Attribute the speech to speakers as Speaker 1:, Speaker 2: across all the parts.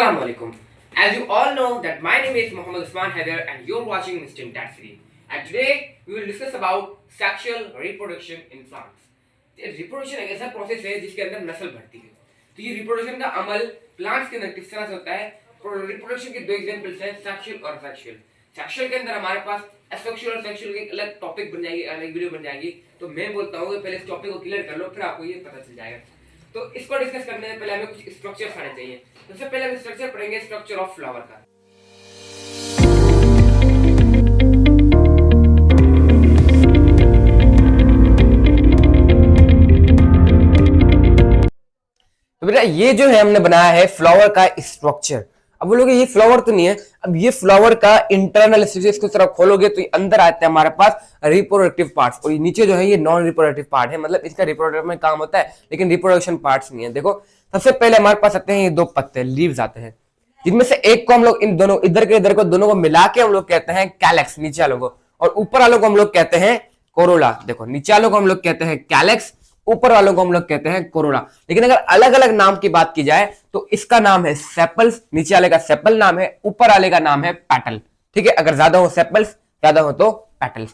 Speaker 1: Assalamu alaikum. As you all know that my name is Muhammad Usman Haider and you're watching Mr. Dad Series. And today we will discuss about sexual reproduction in plants. Reproduction एक ऐसा process है जिसके अंदर नस्ल बढ़ती है। तो ये रिप्रोडक्शन का अमल प्लांट्स के अंदर किस तरह से होता है? रिप्रोडक्शन के दो एग्जांपल्स हैं, सेक्सुअल और सेक्सुअल। सेक्सुअल के अंदर हमारे पास एसेक्सुअल और सेक्सुअल की अलग टॉपिक बन जाएगी, अलग वीडियो बन जाएगी। तो मैं बोलता हूँ कि पहले इस टॉपिक को क्लियर कर लो, फिर आपको ये पता चल जाएगा। तो इसको डिस्कस करने से पहले हमें कुछ स्ट्रक्चर्स आने चाहिए। सबसे पहले हम स्ट्रक्चर पढ़ेंगे स्ट्रक्चर ऑफ फ्लावर का। तो बेटा ये जो है हमने बनाया है फ्लावर का स्ट्रक्चर। अब बोलोगे ये फ्लावर तो नहीं है, अब ये फ्लावर का इंटरनल स्ट्रक्चर, इसको तरह खोलोगे तो अंदर आते हैं हमारे पास रिप्रोडक्टिव पार्ट्स, और नीचे जो है ये नॉन रिप्रोडक्टिव पार्ट है, मतलब इसका रिप्रोडक्टिव में काम होता है लेकिन रिप्रोडक्शन पार्ट्स नहीं है। देखो सबसे पहले हमारे पास आते हैं ये दो पत्ते, लीव्स आते हैं, जिनमें से एक को हम लोग इन दोनों इधर के इधर को दोनों को मिला के हम लोग कहते हैं कैलेक्स, नीचे वालों को, और ऊपर वालों को हम लोग कहते हैं कोरोला। देखो नीचे वालों को हम लोग कहते हैं कैलेक्स, ऊपर वालों को हम लोग कहते हैं कोरोला। लेकिन अगर अलग अलग नाम की बात की जाए तो इसका नाम है सेपल्स, नीचे वाले का सेपल नाम है, ऊपर वाले का नाम है पेटल। ठीक है, अगर ज्यादा हो सेपल्स, ज्यादा हो तो पेटल्स।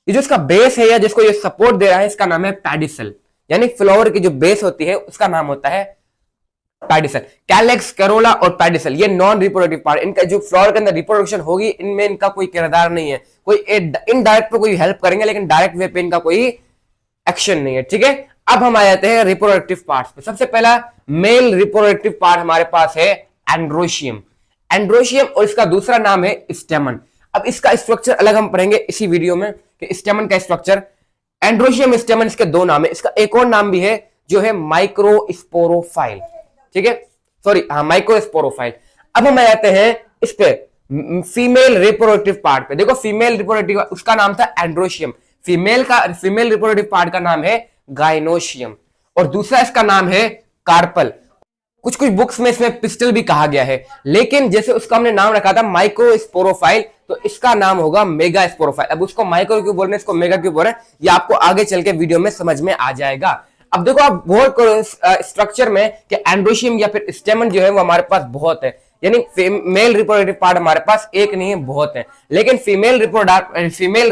Speaker 1: ये जो इसका बेस है या जिसको ये सपोर्ट दे रहा है, इसका नाम है पेडिसल, यानी फ्लावर की जो बेस होती है उसका नाम होता है पेडिसल। कैलेक्स, करोला और पेडिसल ये नॉन रिप्रोडक्टिव पार्ट, इनका जो फ्लावर के अंदर रिप्रोडक्शन होगी इनमें इनका कोई किरदार नहीं है, कोई इनडायरेक्ट पे कोई हेल्प करेंगे लेकिन डायरेक्ट वे पे इनका कोई एक्शन नहीं है। ठीक है, अब हम आ जाते हैं रिप्रोडक्टिव पार्ट्स पे। सबसे पहला मेल रिप्रोडक्टिव पार्ट हमारे पास है एंड्रोशियम। एंड्रोशियम और इसका दूसरा नाम है स्टेमन। अब इसका स्ट्रक्चर अलग हम पढ़ेंगे इसी वीडियो में कि स्टेमन का स्ट्रक्चर। एंड्रोशियम, स्टेमन इसके दो नाम है, इसका एक और नाम भी है जो है माइक्रोस्पोरोफाइल। ठीक है, सॉरी हाँ, माइक्रोस्पोरोफाइल। अब हम आ जाते हैं इस पे फीमेल रिप्रोडक्टिव पार्ट पे। देखो फीमेल रिप्रोडक्टिव उसका नाम था एंड्रोशियम, फीमेल रिप्रोडक्टिव पार्ट का नाम है गाइनोशियम, और दूसरा इसका नाम है कार्पल। कुछ कुछ बुक्स में इसमें पिस्टल भी कहा गया है, लेकिन जैसे उसका हमने नाम रखा था माइक्रोस्पोरोफाइल, तो इसका नाम होगा मेगास्पोरोफाइल। अब उसको माइक्रो क्यों बोल रहे हैं, इसको मेगा क्यों बोल रहे हैं, ये आपको आगे चल के वीडियो में समझ में आ जाएगा। अब देखो आप गौर करो स्ट्रक्चर में कि एंड्रोशियम या फिर स्टेमन जो है वो हमारे पास बहुत है, यानी मेल रिप्रोडक्टिव पार्ट हमारे पास एक नहीं है, बहुत है। लेकिन फीमेल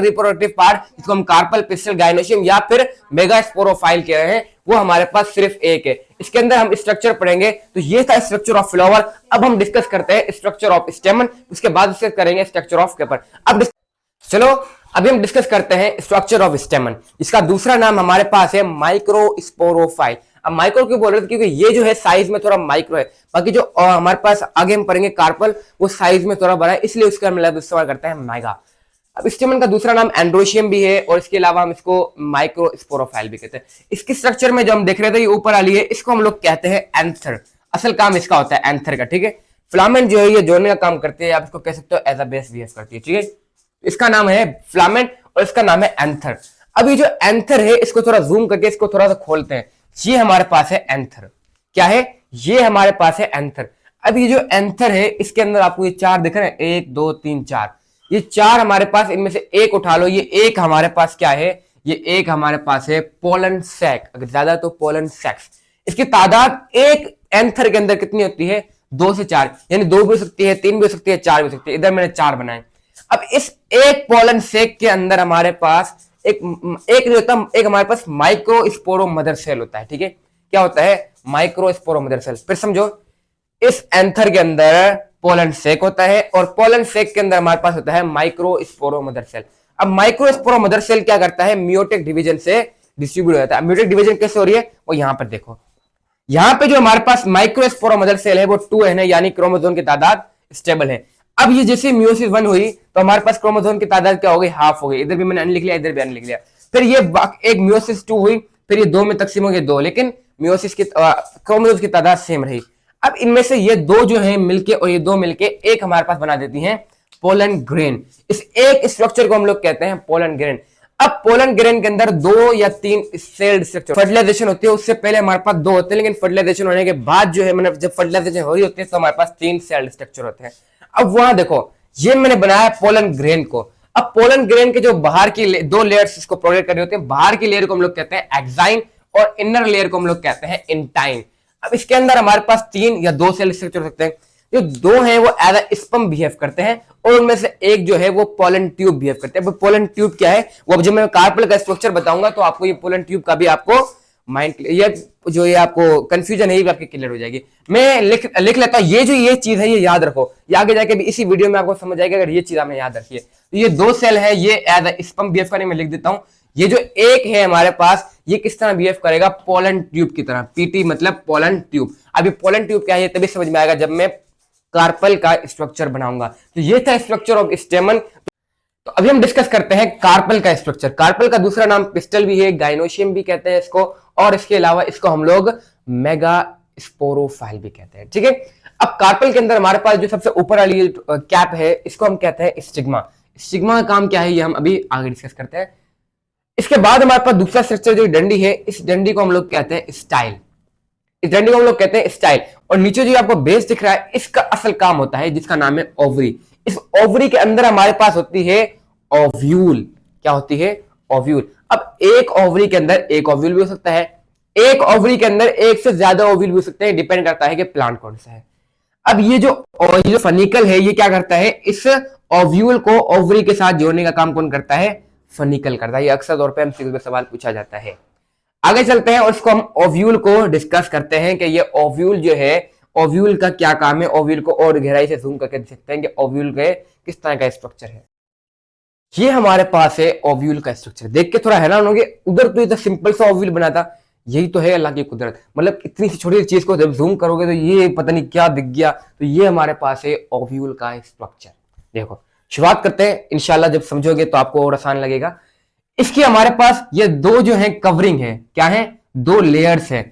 Speaker 1: रिप्रोडक्टिव पार्ट जिसको हम कार्पल, पिस्टल, गाइनोशियम या फिर मेगास्पोरोफाइल कह रहे हैं, वो हमारे पास सिर्फ एक है। इसके अंदर हम स्ट्रक्चर पढ़ेंगे। तो ये था स्ट्रक्चर ऑफ फ्लावर। अब हम डिस्कस करते हैं स्ट्रक्चर ऑफ स्टेमन, उसके बाद डिस्कस करेंगे स्ट्रक्चर ऑफ पेपर। अब चलो अभी हम डिस्कस करते हैं स्ट्रक्चर ऑफ स्टेमन। इसका दूसरा नाम हमारे पास है माइक्रोस्पोरोफाइल। अब माइक्रो क्यों बोल रहे थे, क्योंकि ये जो है साइज में थोड़ा माइक्रो है, बाकी जो हमारे पास आगे हम पढ़ेंगे कार्पल, वो साइज में थोड़ा बड़ा है, इसलिए उसका हम इस्तेमाल करते हैं मेगा। अब स्टेमन का दूसरा नाम एंड्रोशियम भी है, और इसके अलावा हम इसको माइक्रोस्पोरोफाइल भी कहते हैं। इसकी स्ट्रक्चर में जो हम देख रहे थे ये ऊपर वाली है, इसको हम लोग कहते हैं एंथर। असल काम इसका होता है एंथर का। ठीक है, फिलामेंट जो है ये जोड़ने का काम करती है, आप इसको कह सकते हो एज अ बेस बिहेव करती है। ठीक है, इसका नाम है फिलामेंट और इसका नाम है एंथर। अब ये जो एंथर है इसको थोड़ा जूम करके इसको थोड़ा सा खोलते हैं, ये हमारे पास है एंथर। क्या है ये, हमारे पास है एंथर। अब ये जो एंथर है इसके अंदर आपको ये चार दिख रहे हैं, 1 2 3 4, ये चार हमारे पास, इनमें से एक उठा लो, ये एक हमारे पास क्या है, ये एक हमारे पास है पोलन सैक, अगर ज्यादा तो पोलन सैक्स। इसकी तादाद एक एंथर के अंदर कितनी होती है, 2 से 4, यानी 2 भी हो सकती है, 3 भी हो सकती है, 4 भी हो सकती है। इधर मैंने 4 बनाए। अब इस एक पोलन सेक के अंदर हमारे पास एक नहीं होता, एक हमारे पास माइक्रोस्पोरो मदर सेल होता है। ठीक है, क्या होता है, माइक्रोस्पोरो मदर सेल। फिर समझो, इस एंथर के अंदर पोलन सेक होता है, और पोलन सेक के अंदर हमारे पास होता है माइक्रोस्पोरो मदर सेल। अब माइक्रोस्पोरो मदर सेल क्या करता है, मियोटिक डिवीजन से डिस्ट्रीब्यूट होता है। मियोटिक डिवीजन कैसे हो रही है, वो यहां पर देखो, यहां पे जो हमारे पास माइक्रोस्पोरो मदर सेल है वो 2n है, यानी क्रोमोसोम की तादाद स्टेबल है। अब ये जैसे मियोसिस 1 हुई तो हमारे पास क्रोमोसोम की तादाद क्या हो गई, हाफ हो गई। इधर भी मैंने n लिख लिया, इधर भी n लिख लिया। फिर ये एक मियोसिस 2 हुई, फिर ये 2 में तकसीम हो गए 2, लेकिन मियोसिस की क्रोमोसोम की तादाद सेम रही। अब इनमें से ये 2 जो है मिलके और ये 2 मिलके एक हमारे पास बना देती हैं पोलन ग्रेन। इस एक स्ट्रक्चर को हम लोग कहते हैं पोलन ग्रेन। अब पोलन ग्रेन के अंदर 2 या 3 सेल्ड स्ट्रक्चर, फर्टिलाइजेशन होती है उससे पहले हमारे पास 2 होते हैं, लेकिन फर्टिलाइजेशन होने के बाद जो है, मतलब जब फर्टिलाइजेशन हो रही होती है तो हमारे पास 3 सेल्ड स्ट्रक्चर होते हैं। अब वहां देखो, ये मैंने बनाया पोलन ग्रेन को। अब पोलन ग्रेन के जो बाहर की 2 लेयर्स इसको प्रोवाइड कर रहे होते हैं, बाहर की लेयर को हम लोग कहते हैं एक्साइन और इनर लेयर को हम लोग कहते हैं इंटाइन। अब इसके अंदर हमारे पास 3 या 2 सेल स्ट्रक्चर हो सकते हैं। जो दो हैं वो एज अ स्पम बिहेव करते हैं और उनमें से एक जो है वो पोलन ट्यूब बिहेव करते हैं। पोलन ट्यूब क्या है वो अब जब मैं कार्पल का स्ट्रक्चर बताऊंगा तो आपको ये पोलन ट्यूब का भी आपको माइंड ये जो ये आपको कंफ्यूजन है ये भी आपकी क्लियर हो जाएगी। मैं लिख लेता हूं ये चीज है ये याद रखो, ये आगे जाके भी इसी वीडियो में आपको समझ आएगा अगर ये चीज आपने याद रखी है। तो ये दो सेल है, ये एज अ स्पम बिहेव करेंगे, मैं लिख देता हूं। ये जो एक है हमारे पास ये किस तरह बिहेव करेगा, पोलन ट्यूब की तरह। पीटी मतलब पोलन ट्यूब। अभी पोलन ट्यूब क्या है तभी समझ में आएगा जब मैं कार्पल का स्ट्रक्चर बनाऊंगा। तो ये था स्ट्रक्चर ऑफ स्टेमन। तो अभी हम डिस्कस करते हैं कार्पल का स्ट्रक्चर। कार्पल का दूसरा नाम पिस्टल भी है, गाइनोशियम भी कहते हैं इसको, और इसके अलावा इसको हम लोग मेगा स्पोरोफाइल भी कहते हैं। ठीक है, अब कार्पल के अंदर हमारे पास जो सबसे ऊपर वाली कैप है इसको हम कहते हैं स्टिग्मा। स्टिग्मा का काम क्या है ये हम अभी आगे डिस्कस करते हैं। इसके बाद हमारे पास दूसरा स्ट्रक्चर जो डंडी है, इस डंडी को हम लोग कहते हैं स्टाइल। इस डंडी को हम लोग कहते हैं स्टाइल। और नीचे जो आपको बेस दिख रहा है इसका असल काम होता है जिसका नाम है ओवरी। इस ओवरी के अंदर हमारे पास होती है ओव्यूल। क्या होती है? ओव्यूल। अब एक ओवरी के अंदर एक ओव्यूल भी हो सकता है, एक ओवरी के अंदर एक से ज्यादा ओव्यूल भी हो सकते हैं, डिपेंड करता है कि प्लांट कौन सा है। अब ये जो फनिकल है ये क्या करता है, इस ओव्यूल को ओवरी के साथ जोड़ने का काम कौन करता है? फनिकल करता है। ये अक्सर तौर पे एमसीक्यू में सवाल पूछा जाता है। आगे चलते हैं और इसको हम ओव्यूल को डिस्कस करते हैं कि ये ओव्यूल जो है ओव्यूल का क्या काम है। ओव्यूल को और गहराई से जूम करके देख सकते हैं कि ओव्यूल के किस तरह का स्ट्रक्चर है। ये हमारे पास है ओव्यूल का स्ट्रक्चर। देख के थोड़ा हैरान होंगे, उधर तो इतना सिंपल सा ओव्यूल बना था। यही तो है अल्लाह की कुदरत। मतलब इतनी सी छोटी चीज को जब जूम करोगे तो ये पता नहीं क्या दिख गया। तो ये हमारे पास है ओव्यूल का स्ट्रक्चर। देखो शुरुआत करते हैं, इंशाल्लाह जब समझोगे तो आपको और आसान लगेगा। इसकी हमारे पास ये दो जो है कवरिंग है, क्या है? दो लेयर्स है।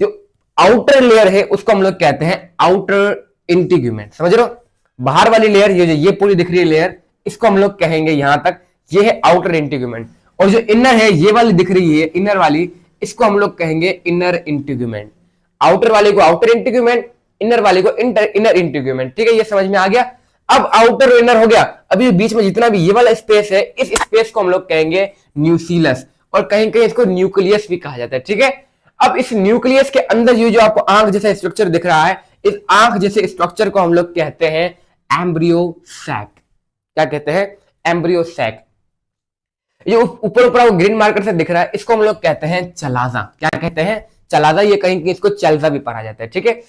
Speaker 1: जो आउटर लेयर है उसको हम लोग कहते हैं आउटर इंटीग्यूमेंट। समझ रहे हो? बाहर वाली लेयर ये पूरी दिख रही है लेयर, इसको हम लोग कहेंगे यहां तक ये है आउटर इंटीग्यूमेंट। और जो इनर है ये वाली दिख रही है इनर वाली, इसको हम लोग कहेंगे इनर इंटीग्यूमेंट। आउटर वाले को आउटर इंटीग्यूमेंट, इनर वाले को इनर इंटीग्यूमेंट। ठीक है, ये समझ में आ गया। अब आउटर और इनर हो गया। अभी बीच में जितना भी ये वाला स्पेस है इस स्पेस को हम लोग कहेंगे न्यूक्लियस, और कहीं कहीं इसको न्यूक्लियस भी कहा जाता है। ठीक है, अब इस न्यूक्लियस के अंदर ये जो आपको आंख जैसा स्ट्रक्चर दिख रहा है, इस आंख जैसे स्ट्रक्चर को हम लोग कहते हैं एम्ब्रियो सैक। क्या कहते हैं? Embryo sac. ये ऊपर ऊपर ग्रीन मार्कर से दिख रहा है इसको हम लोग कहते हैं चलाजा। क्या कहते हैं? चलाजा। ये कहीं कहीं इसको चलजा भी पढ़ा जाता है। ठीक है,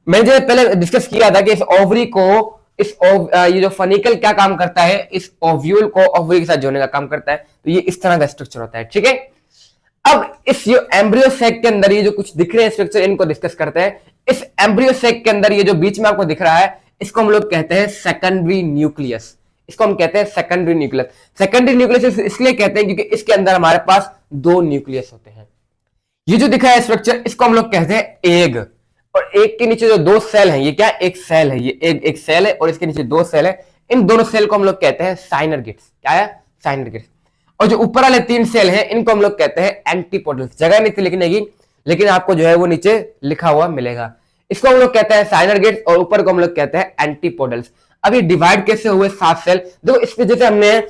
Speaker 1: मैंने जो पहले डिस्कस किया था कि इस ओवरी को ये जो फनिकल क्या काम करता है, इस ओव्यूल को ओवरी के साथ जोड़ने का काम करता है। तो ये इस तरह का स्ट्रक्चर होता है। ठीक है, अब इस एम्ब्रियो सैक के अंदर ये जो कुछ दिख रहे हैं स्ट्रक्चर इनको डिस्कस करते हैं। इस एम्ब्रियो सैक के अंदर ये जो बीच में आपको दिख रहा है इसको हम लोग कहते हैं सेकेंडरी न्यूक्लियस। इसको हम कहते हैं सेकेंडरी न्यूक्लियस। सेकेंडरी न्यूक्लियस इसलिए कहते हैं क्योंकि इसके अंदर हमारे पास दो न्यूक्लियस होते हैं। ये जो दिखा है स्ट्रक्चर इसको हम लोग कहते हैं एग, और एग के नीचे जो दो सेल हैं, ये क्या? एक सेल है, ये एक सेल है और इसके नीचे दो सेल है। इन दोनों सेल को हम लोग कहते हैं साइनरगिट्स। क्या है? साइनरगिट्स। और जो ऊपर वाले तीन सेल हैं इनको हम लोग कहते हैं एंटीपोडल्स। जगह नहीं थी लिखने की, लेकिन आपको जो है वो नीचे लिखा हुआ मिलेगा। इसको हम लोग कहते हैं साइनरगिट्स और ऊपर को हम लोग कहते हैं एंटीपोडल्स। अभी डिवाइड कैसे हुए 7 सेल? देखो इसमें जैसे हमने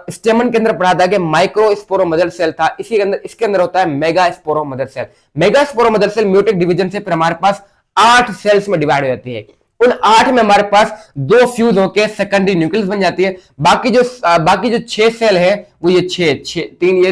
Speaker 1: स्टेमन के अंदर पढ़ा था कि माइक्रो स्पोरोमदर सेल था, इसके अंदर होता है mega sporomother cell. Mega sporomother cell meiotic division से फिर हमारे पास 8 सेल्स में डिवाइड हो जाती है। उन 8 में हमारे पास 2 फ्यूज होकर सेकेंडरी न्यूक्लियस बन जाती है। बाकी जो 6 सेल है वो ये 6 3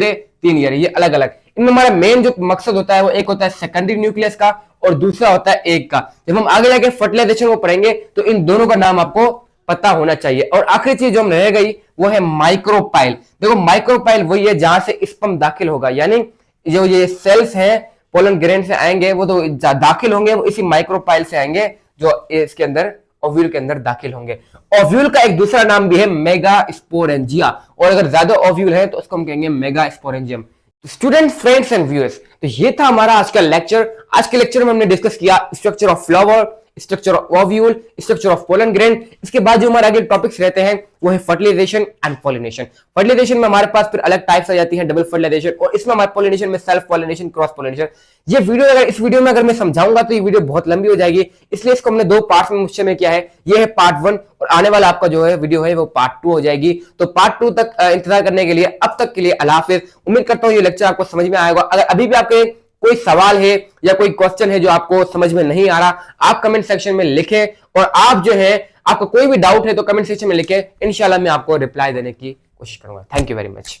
Speaker 1: ये ये अलग अलग। इनमें हमारा मेन जो मकसद होता है वो एक होता है सेकेंडरी न्यूक्लियस का और दूसरा होता है एग का। जब हम आगे जाके फर्टिलाइजेशन को पढ़ेंगे तो इन दोनों का नाम आपको पता होना चाहिए। और आखिरी चीज जो हम रह गई वो है माइक्रोपाइल। देखो माइक्रोपाइल वही है जहां से स्पर्म दाखिल होगा, यानी जो ये सेल्स हैं पोलन ग्रेन से आएंगे वो तो दाखिल होंगे वो इसी माइक्रोपाइल से आएंगे जो इसके अंदर ओव्यूल के अंदर दाखिल होंगे। ओव्यूल का एक दूसरा नाम भी है मेगा स्पोरेंजिया, और अगर ज्यादा ओव्यूल है तो उसको हम कहेंगे mega sporangium. Student friends and viewers, तो ये था हमारा आज का लेक्चर। आज के लेक्चर में हमने डिस्कस किया structure of flower, structure of ovule, structure of pollen grain. इसके बाद जो हमारे आगे टॉपिक्स रहते हैं वो है फर्टिलाइजेशन एंड पॉलिनेशन। फर्टिलाइजेशन में हमारे पास फिर अलग टाइप्स आ जाती हैं, डबल फर्टिलाइजेशन, और इसमें हमारे पॉलिनेशन में सेल्फ पॉलिनेशन, क्रॉस पॉलिनेशन। ये वीडियो इस वीडियो में अगर मैं समझाऊंगा तो ये वीडियो बहुत लंबी हो जाएगी, इसलिए इसको हमने 2 पार्ट्स में मुझसे में किया है। ये है पार्ट 1 और आने वाला आपका जो है वीडियो है वो पार्ट 2 हो जाएगी। तो पार्ट 2 तक इंतजार करने के लिए अब तक के लिए अल्लाह हाफिज़। उम्मीद करता हूँ ये लेक्चर आपको समझ में आएगा। अगर अभी भी आपके कोई सवाल है या कोई क्वेश्चन है जो आपको समझ में नहीं आ रहा, आप कमेंट सेक्शन में लिखें, और आप जो है आपको कोई भी डाउट है तो कमेंट सेक्शन में लिखें, इंशाल्लाह मैं आपको रिप्लाई देने की कोशिश करूंगा। Thank you very much.